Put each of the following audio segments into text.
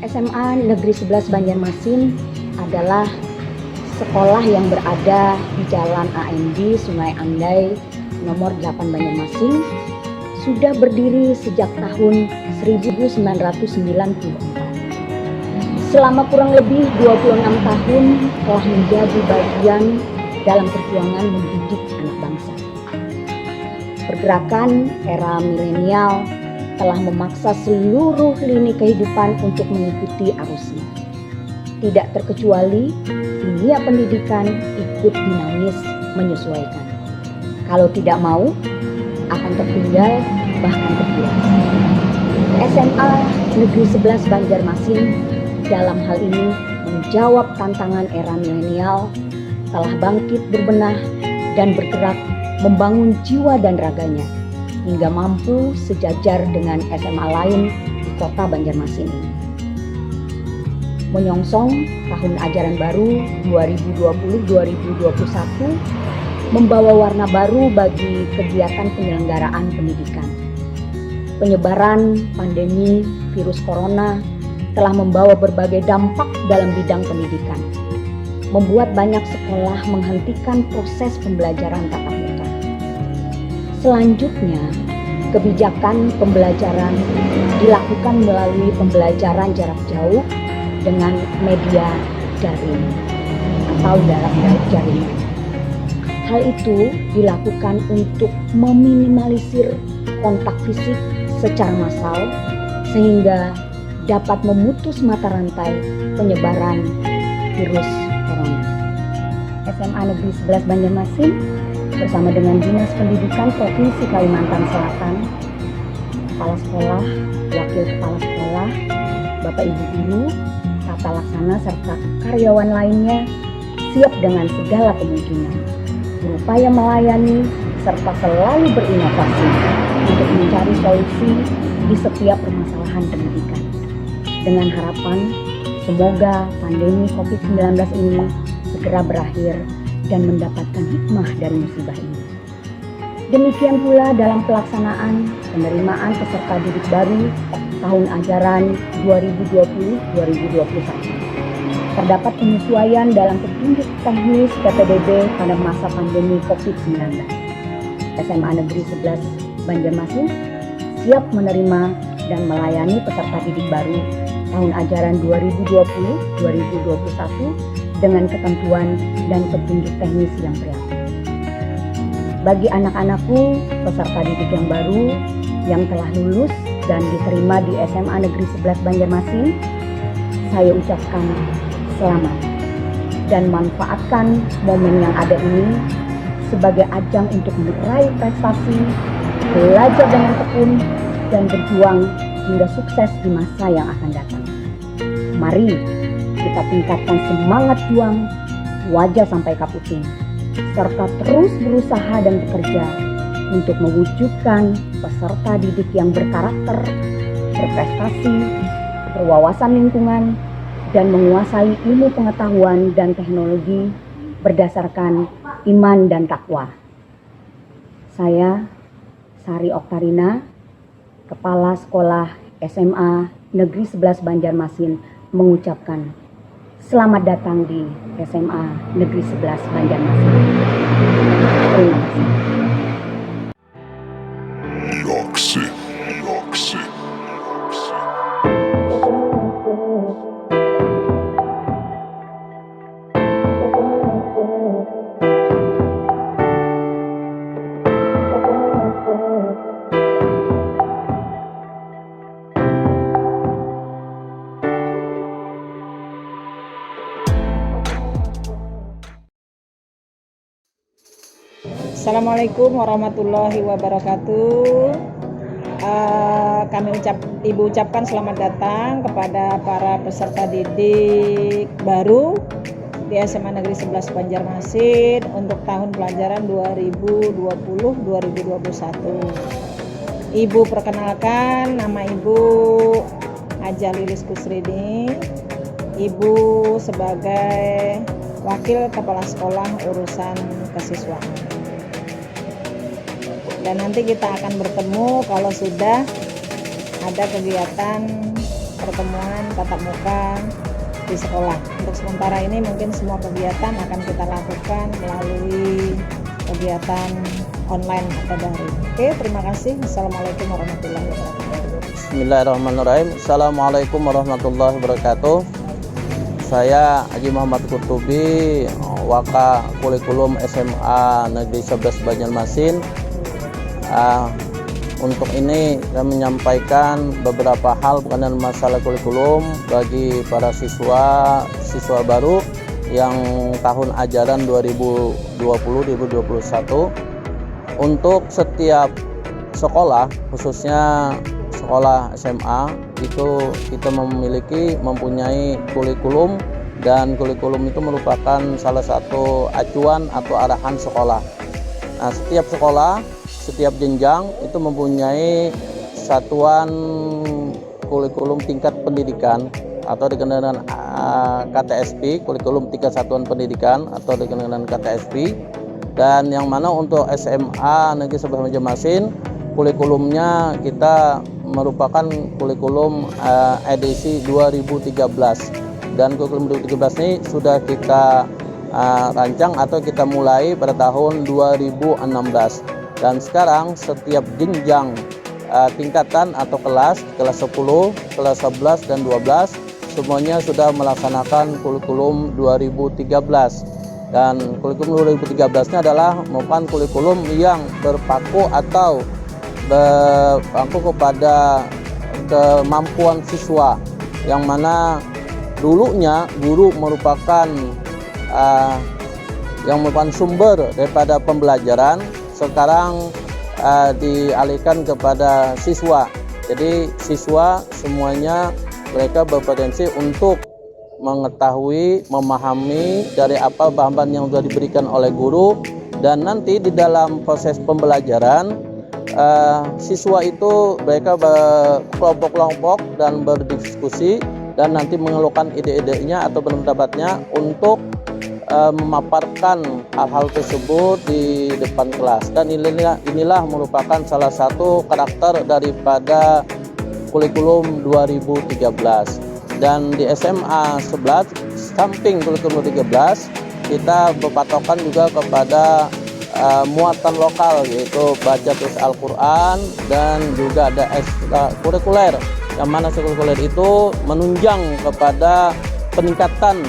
SMA Negeri 11 Banjarmasin adalah sekolah yang berada di Jalan AMD Sungai Andai nomor 8 Banjarmasin, sudah berdiri sejak tahun 1994. Selama kurang lebih 26 tahun telah menjadi bagian dalam perjuangan mendidik anak bangsa. Pergerakan era milenial telah memaksa seluruh lini kehidupan untuk mengikuti arusnya. Tidak terkecuali dunia pendidikan ikut dinamis menyesuaikan. Kalau tidak mau, akan tertinggal bahkan terbias. SMA Negeri 11 Banjarmasin dalam hal ini menjawab tantangan era milenial, telah bangkit berbenah dan bergerak membangun jiwa dan raganya hingga mampu sejajar dengan SMA lain di kota Banjarmasin ini. Menyongsong tahun ajaran baru 2020-2021 membawa warna baru bagi kegiatan penyelenggaraan pendidikan. Penyebaran pandemi virus corona telah membawa berbagai dampak dalam bidang pendidikan, membuat banyak sekolah menghentikan proses pembelajaran tatap muka. Selanjutnya, kebijakan pembelajaran dilakukan melalui pembelajaran jarak jauh dengan media daring atau dalam jaringan. Hal itu dilakukan untuk meminimalisir kontak fisik secara massal sehingga dapat memutus mata rantai penyebaran virus corona. SMA Negeri 11 Banjarmasin bersama dengan Dinas Pendidikan Provinsi Kalimantan Selatan, Kepala Sekolah, Wakil Kepala Sekolah, Bapak Ibu Guru, Tata Laksana serta karyawan lainnya siap dengan segala kemungkinan, berupaya melayani serta selalu berinovasi untuk mencari solusi di setiap permasalahan pendidikan. Dengan harapan semoga pandemi COVID-19 ini segera berakhir dan mendapatkan hikmah dari musibah ini. Demikian pula dalam pelaksanaan penerimaan peserta didik baru tahun ajaran 2020-2021. Terdapat penyesuaian dalam petunjuk teknis PPDB pada masa pandemi COVID-19. SMA Negeri 11 Banjarmasin siap menerima dan melayani peserta didik baru tahun ajaran 2020-2021 dengan ketentuan dan petunjuk teknis yang berlaku. Bagi anak-anakku, peserta didik yang baru yang telah lulus dan diterima di SMA Negeri 11 Banjarmasin, saya ucapkan selamat dan manfaatkan momen yang ada ini sebagai ajang untuk meraih prestasi, belajar dengan tekun, dan berjuang hingga sukses di masa yang akan datang. Mari kita tingkatkan semangat juang, wajah sampai kaputing, serta terus berusaha dan bekerja untuk mewujudkan peserta didik yang berkarakter, berprestasi, berwawasan lingkungan, dan menguasai ilmu pengetahuan dan teknologi berdasarkan iman dan takwa. Saya, Sari Oktarina, Kepala Sekolah SMA Negeri 11 Banjarmasin, mengucapkan selamat datang di SMA Negeri 11 Banjarmasin. Terima kasih. Assalamualaikum warahmatullahi wabarakatuh. Ibu ucapkan selamat datang kepada para peserta didik baru di SMA Negeri 11 Banjarmasin untuk tahun pelajaran 2020-2021. Ibu perkenalkan, nama Ibu Haja Lilis Kusrini. Ibu sebagai Wakil Kepala Sekolah Urusan Kesiswaan. Dan nanti kita akan bertemu kalau sudah ada kegiatan pertemuan tatap muka di sekolah. Untuk sementara ini mungkin semua kegiatan akan kita lakukan melalui kegiatan online atau daring. Oke, terima kasih. Assalamualaikum warahmatullahi wabarakatuh. Bismillahirrahmanirrahim. Assalamualaikum warahmatullahi wabarakatuh. Saya Haji Muhammad Kurtubi, Waka Kurikulum SMA Negeri 11 Banjarmasin. Untuk ini saya menyampaikan beberapa hal berkenaan masalah kurikulum bagi para siswa baru yang tahun ajaran 2020-2021. Untuk setiap sekolah, khususnya sekolah SMA, itu kita mempunyai kurikulum, dan kurikulum itu merupakan salah satu acuan atau arahan sekolah. Nah, setiap sekolah, setiap jenjang itu mempunyai satuan kurikulum tingkat pendidikan atau dikenal dengan KTSP, kurikulum tingkat satuan pendidikan atau dikenal dengan KTSP. Dan yang mana untuk SMA Negeri 11 Banjarmasin, kurikulumnya kita merupakan kurikulum edisi 2013. Dan kurikulum 2013 ini sudah kita rancang atau kita mulai pada tahun 2016. Dan sekarang setiap jenjang tingkatan atau kelas 10, kelas 11 dan 12 semuanya sudah melaksanakan kurikulum 2013. Dan kurikulum 2013 ini adalah merupakan kurikulum yang berpaku atau berpaku kepada kemampuan siswa, yang mana dulunya guru merupakan sumber daripada pembelajaran, sekarang dialihkan kepada siswa. Jadi siswa semuanya mereka berpotensi untuk mengetahui, memahami dari apa bahan yang sudah diberikan oleh guru, dan nanti di dalam proses pembelajaran siswa itu mereka berkelompok-kelompok dan berdiskusi, dan nanti mengeluarkan ide-idenya atau pendapatnya untuk memaparkan hal-hal tersebut di depan kelas. Dan inilah merupakan salah satu karakter daripada kurikulum 2013. Dan di SMA 11, samping kurikulum 2013, kita berpatokan juga kepada muatan lokal, yaitu baca tulis Al-Quran, dan juga ada ekstrakurikuler, yang mana ekstrakurikuler itu menunjang kepada peningkatan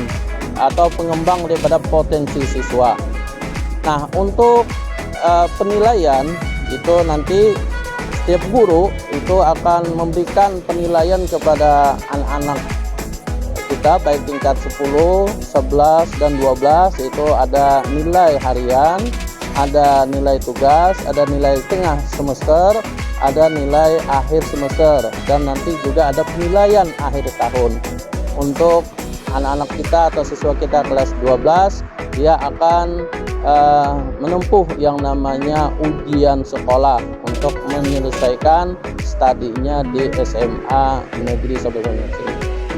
atau pengembang daripada potensi siswa. Nah, untuk penilaian itu nanti setiap guru itu akan memberikan penilaian kepada anak-anak kita, baik tingkat 10, 11, dan 12. Itu ada nilai harian, ada nilai tugas, ada nilai tengah semester, ada nilai akhir semester, dan nanti juga ada penilaian akhir tahun. Untuk anak-anak kita atau siswa kita kelas 12, dia akan menempuh yang namanya ujian sekolah untuk menyelesaikan studinya di SMA Negeri 11 Banjarmasin.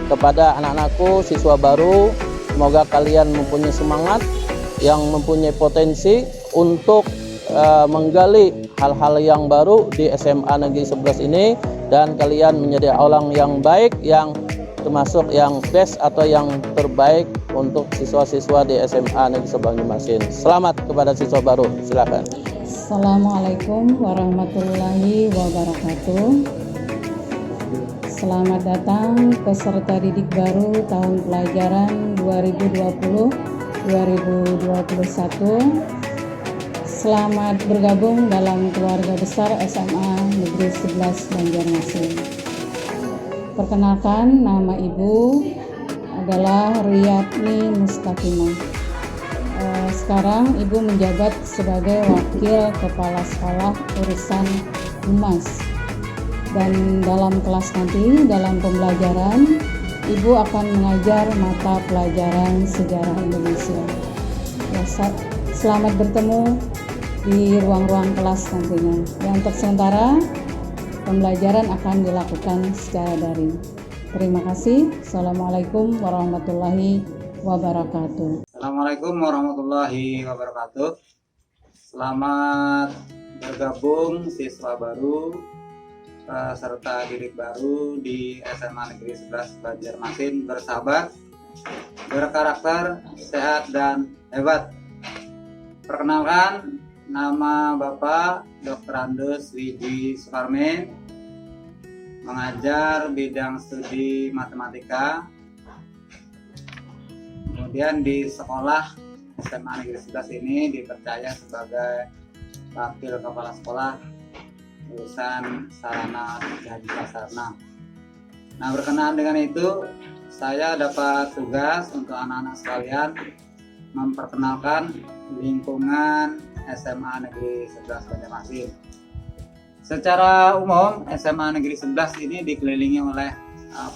Kepada anak-anakku siswa baru, semoga kalian mempunyai semangat, yang mempunyai potensi untuk menggali hal-hal yang baru di SMA Negeri 11 ini, dan kalian menjadi orang yang baik, yang termasuk yang best atau yang terbaik untuk siswa-siswa di SMA Negeri 11 Banjarmasin. Selamat kepada siswa baru, silakan. Assalamualaikum warahmatullahi wabarakatuh. Selamat datang peserta didik baru tahun pelajaran 2020-2021. Selamat bergabung dalam keluarga besar SMA Negeri 11 Banjarmasin. Perkenalkan, nama Ibu adalah Riyadni Mustaqimah. Sekarang Ibu menjabat sebagai Wakil Kepala Sekolah Urusan Humas. Dan dalam kelas nanti, dalam pembelajaran, Ibu akan mengajar mata pelajaran Sejarah Indonesia. Ya, selamat bertemu di ruang-ruang kelas nantinya. Dan untuk sementara, pembelajaran akan dilakukan secara daring. Terima kasih. Assalamualaikum warahmatullahi wabarakatuh. Assalamualaikum warahmatullahi wabarakatuh. Selamat bergabung siswa baru peserta didik baru di SMA Negeri 11 Banjarmasin bersahabat, berkarakter, sehat, dan hebat. Perkenalkan, nama Bapak Dr. Andus Wiji Suparmin, mengajar bidang studi matematika. Kemudian di sekolah SMA Negeri 11 ini dipercaya sebagai wakil kepala sekolah urusan sarana dan prasarana. Nah, berkenaan dengan itu, saya dapat tugas untuk anak-anak sekalian memperkenalkan lingkungan SMA Negeri 11 Banjarmasin. Secara umum, SMA Negeri 11 ini dikelilingi oleh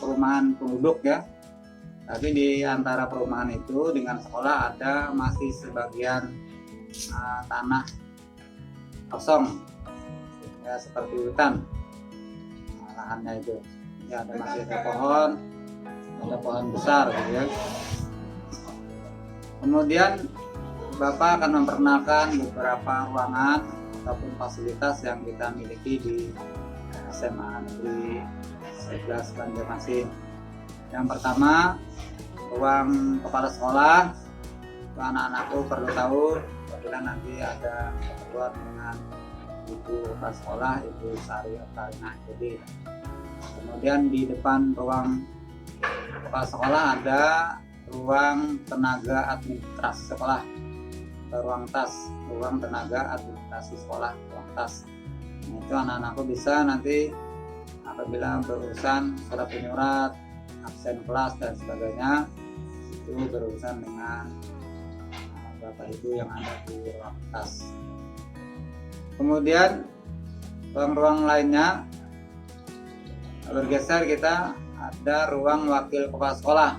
perumahan penduduk ya. Tapi di antara perumahan itu dengan sekolah ada masih sebagian tanah kosong ya, seperti hutan lahannya itu ya, masih ada pohon besar gitu ya. Kemudian Bapak akan memperkenalkan beberapa ruangan ataupun fasilitas yang kita miliki di SMA Negeri 11 Banjarmasin. Yang pertama, ruang kepala sekolah. Anak-anakku perlu tahu apabila nanti ada keperluan dengan ibu kepala sekolah, Ibu Sari Okarina. Jadi kemudian di depan ruang kepala sekolah ada ruang tenaga administrasi sekolah, ruang tenaga administrasi sekolah, ruang tas. Nah, itu anak-anakku bisa nanti apabila berurusan surat penyurat, absen kelas dan sebagainya, itu berurusan dengan Bapak Ibu yang ada di ruang tas. Kemudian ruang-ruang lainnya bergeser, kita ada ruang wakil kepala sekolah.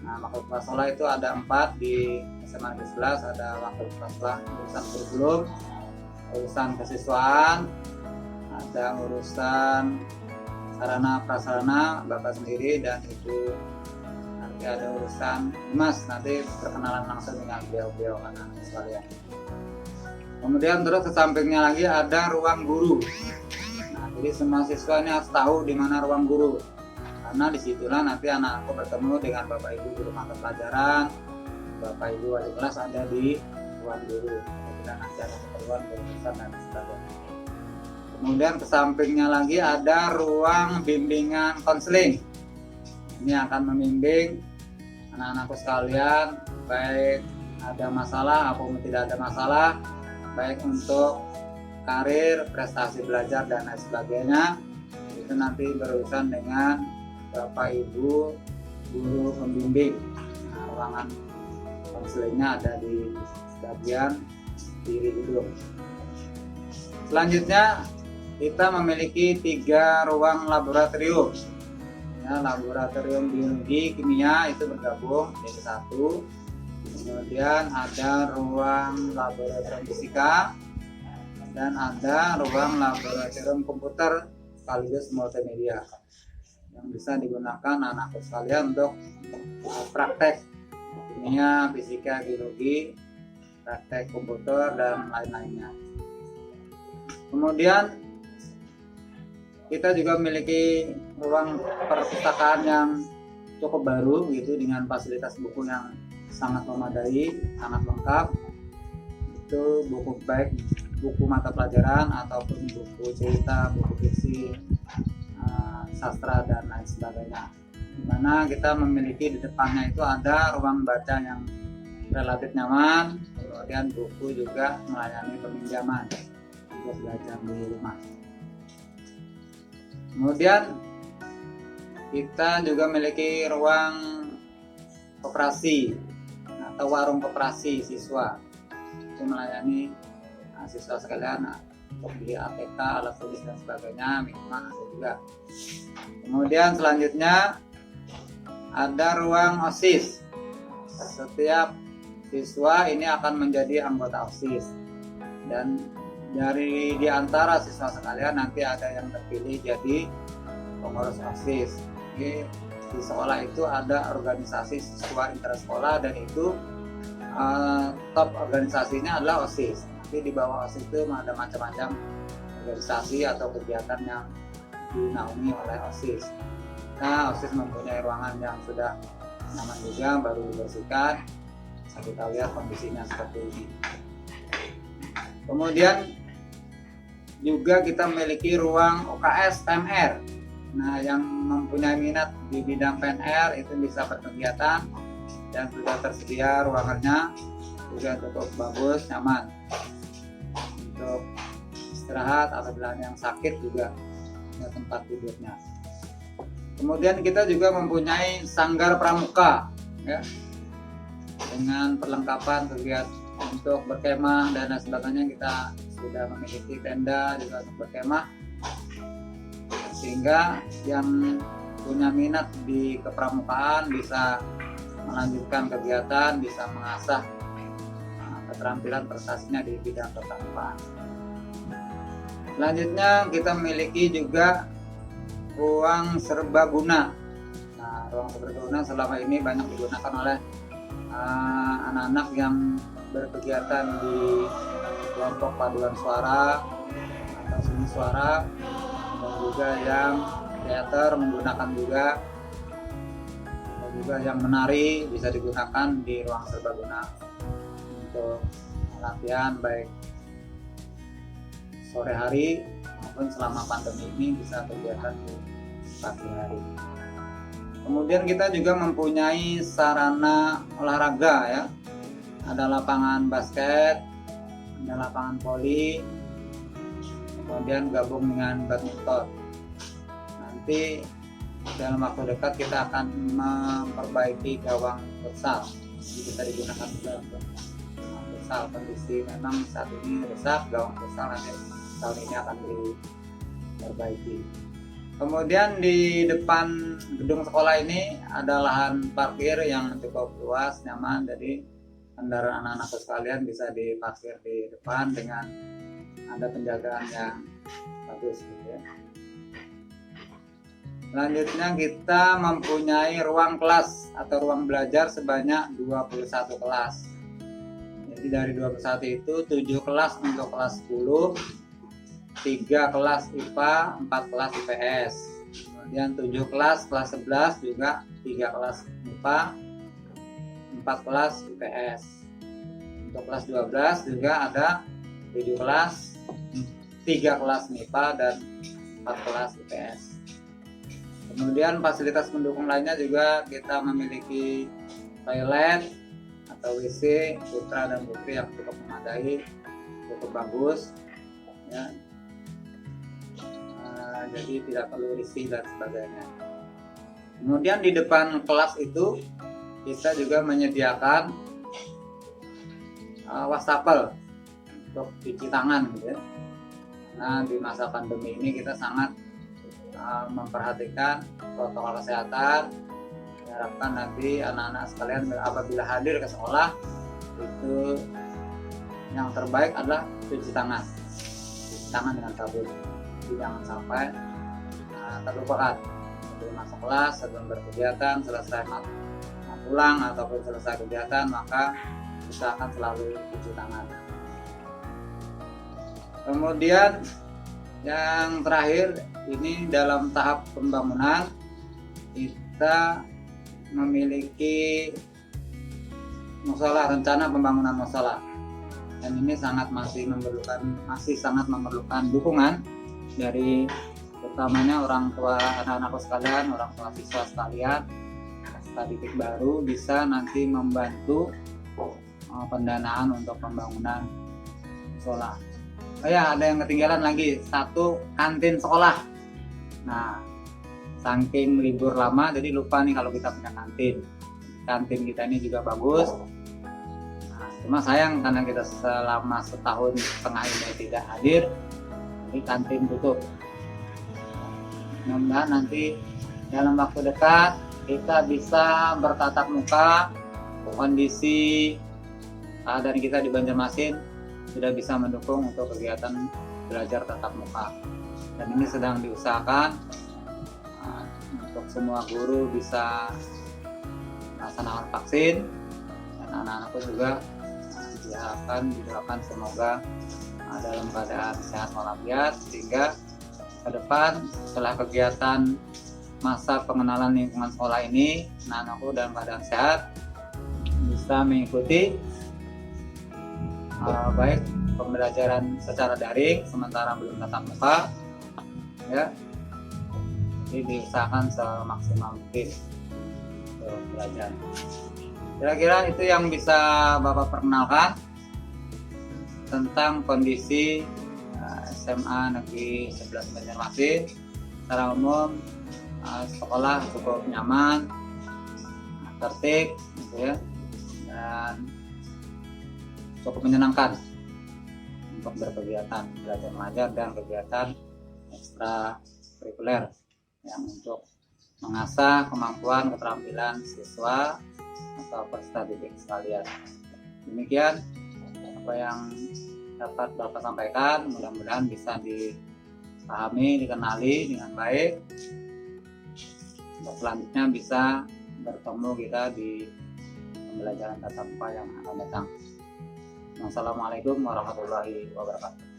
Nah, wakil kepala sekolah itu ada 4 di SMA Negeri 11, ada wakil kepala sekolah urusan kurikulum, urusan kesiswaan, ada urusan sarana prasarana Bapak sendiri, dan itu nanti ada urusan Mas, nanti perkenalan langsung dengan beliau anak-anak sekalian. Kemudian terus ke sampingnya lagi ada ruang guru. Nah, jadi semua siswa ini harus tahu di mana ruang guru, karena disitulah nanti anak-anakku bertemu dengan Bapak Ibu guru mata pelajaran, Bapak Ibu wali kelas ada di ruang guru. Kemudian nanti ada keperluan berurusan dan sebagainya. Kemudian ke sampingnya lagi ada ruang bimbingan konseling. Ini akan membimbing anak-anakku sekalian, baik ada masalah maupun tidak ada masalah, baik untuk karir, prestasi belajar dan lain sebagainya. Itu nanti berurusan dengan Bapak Ibu guru pembimbing. Nah, ruangan konselingnya ada di bagian kiri gedung. Selanjutnya kita memiliki 3 ruang laboratorium. Ya, laboratorium biologi, kimia itu bergabung jadi 1. Kemudian ada ruang laboratorium fisika dan ada ruang laboratorium komputer sekaligus multimedia yang bisa digunakan anak-anak sekalian untuk praktek kimia, fisika, biologi, praktek komputer dan lain-lainnya. Kemudian kita juga memiliki ruang perpustakaan yang cukup baru gitu, dengan fasilitas buku yang sangat memadai, sangat lengkap. Itu buku baik buku mata pelajaran ataupun buku cerita, buku fiksi, sastra dan lain sebagainya. Dimana kita memiliki di depannya itu ada ruang baca yang relatif nyaman, kemudian buku juga melayani peminjaman untuk belajar di rumah. Kemudian kita juga memiliki ruang koperasi atau warung koperasi siswa, itu melayani siswa sekalian untuk beli ATK, alat tulis dan sebagainya, minuman ada juga. Kemudian selanjutnya ada ruang OSIS. Setiap siswa ini akan menjadi anggota OSIS, dan dari di antara siswa sekalian nanti ada yang terpilih jadi pengurus OSIS. Jadi di sekolah itu ada organisasi siswa intersekolah, dan itu top organisasinya adalah OSIS. Nanti di bawah OSIS itu ada macam-macam organisasi atau kegiatan yang dinaungi oleh OSIS. Nah, OSIS mempunyai ruangan yang sudah nyaman juga, baru dibersihkan. Bisa kita lihat kondisinya seperti ini. Kemudian juga kita memiliki ruang UKS PMR. Nah, yang mempunyai minat di bidang PNR itu bisa berkegiatan dan sudah tersedia ruangannya, juga cukup bagus, nyaman untuk istirahat apabila yang sakit juga ada tempat tidurnya. Kemudian kita juga mempunyai sanggar pramuka, ya, dengan perlengkapan kegiatan untuk berkemah dan lain sebagainya. Kita sudah memiliki tenda juga untuk berkemah, sehingga yang punya minat di kepramukaan bisa melanjutkan kegiatan, bisa mengasah keterampilan prestasinya di bidang kepramukaan. Selanjutnya kita memiliki juga ruang serbaguna. Nah, ruang serbaguna selama ini banyak digunakan oleh anak-anak yang berkegiatan di kelompok paduan suara atau seni suara, dan juga yang teater menggunakan juga, dan juga yang menari bisa digunakan di ruang serbaguna untuk latihan baik sore hari maupun selama pandemi ini bisa kegiatan di pagi hari. Kemudian kita juga mempunyai sarana olahraga, ya. Ada lapangan basket, ada lapangan voli, kemudian gabung dengan badminton. Nanti dalam waktu dekat kita akan memperbaiki gawang futsal, jadi bisa digunakan juga untuk futsal. Kondisi memang saat ini rusak gawang futsal, nanti tahun ini akan diperbaiki. Kemudian di depan gedung sekolah ini ada lahan parkir yang cukup luas, nyaman, jadi kendaraan anak-anak sekalian bisa diparkir di depan dengan ada penjagaan yang bagus, gitu ya. Selanjutnya kita mempunyai ruang kelas atau ruang belajar sebanyak 21 kelas. Jadi dari 21 itu 7 kelas untuk kelas 10, 3 kelas IPA, 4 kelas IPS. Kemudian 7 kelas 11 juga 3 kelas IPA, 4 kelas IPS. Untuk kelas 12 juga ada 7 kelas, 3 kelas MIPA dan 4 kelas IPS. Kemudian fasilitas pendukung lainnya juga kita memiliki toilet atau WC putra dan putri yang cukup memadai, cukup bagus, ya. Jadi tidak perlu risih dan sebagainya. Kemudian di depan kelas itu kita juga menyediakan wastafel untuk cuci tangan, gitu ya. Nah, di masa pandemi ini kita sangat memperhatikan protokol kesehatan. Diharapkan nanti anak-anak sekalian apabila hadir ke sekolah itu yang terbaik adalah cuci tangan dengan sabun. Jadi jangan sampai terlupakan sebelum masuk kelas, sebelum berkegiatan, selesai pulang ataupun selesai kegiatan, maka usahakan selalu cuci tangan. Kemudian yang terakhir, ini dalam tahap pembangunan kita memiliki musola, rencana pembangunan musola, dan ini masih sangat memerlukan dukungan dari utamanya orang tua anak-anakku sekalian, orang tua siswa sekalian. Peserta didik baru bisa nanti membantu pendanaan untuk pembangunan musola. Oh ya, ada yang ketinggalan lagi, satu, kantin sekolah. Nah, saking libur lama jadi lupa nih kalau kita punya kantin. Kantin kita ini juga bagus. Nah, cuma sayang karena kita selama setahun setengah ini tidak hadir, jadi kantin tutup. Mudah-mudahan nanti dalam waktu dekat kita bisa bertatap muka. Kondisi keadaan kita di Banjarmasin sudah bisa mendukung untuk kegiatan belajar tatap muka, dan ini sedang diusahakan untuk semua guru bisa melaksanakan vaksin, dan anak-anakku juga didoakan semoga dalam keadaan sehat walafiat, sehingga ke depan setelah kegiatan masa pengenalan lingkungan sekolah ini, anak-anakku dalam keadaan sehat bisa mengikuti baik pembelajaran secara daring sementara belum tatap muka, ya. Jadi diusahakan semaksimal mungkin untuk belajar. Kira-kira itu yang bisa Bapak perkenalkan tentang kondisi SMA Negeri 11 Banjarmasin. Secara umum sekolah cukup nyaman, tertib, gitu ya, dan cukup menyenangkan untuk berkegiatan belajar mengajar dan kegiatan ekstra kurikuler yang untuk mengasah kemampuan keterampilan siswa atau peserta didik sekalian. Demikian apa yang dapat Bapak sampaikan, mudah-mudahan bisa dipahami, dikenali dengan baik. Untuk selanjutnya bisa bertemu kita di pembelajaran tatap muka yang akan datang. Wassalamualaikum warahmatullahi wabarakatuh.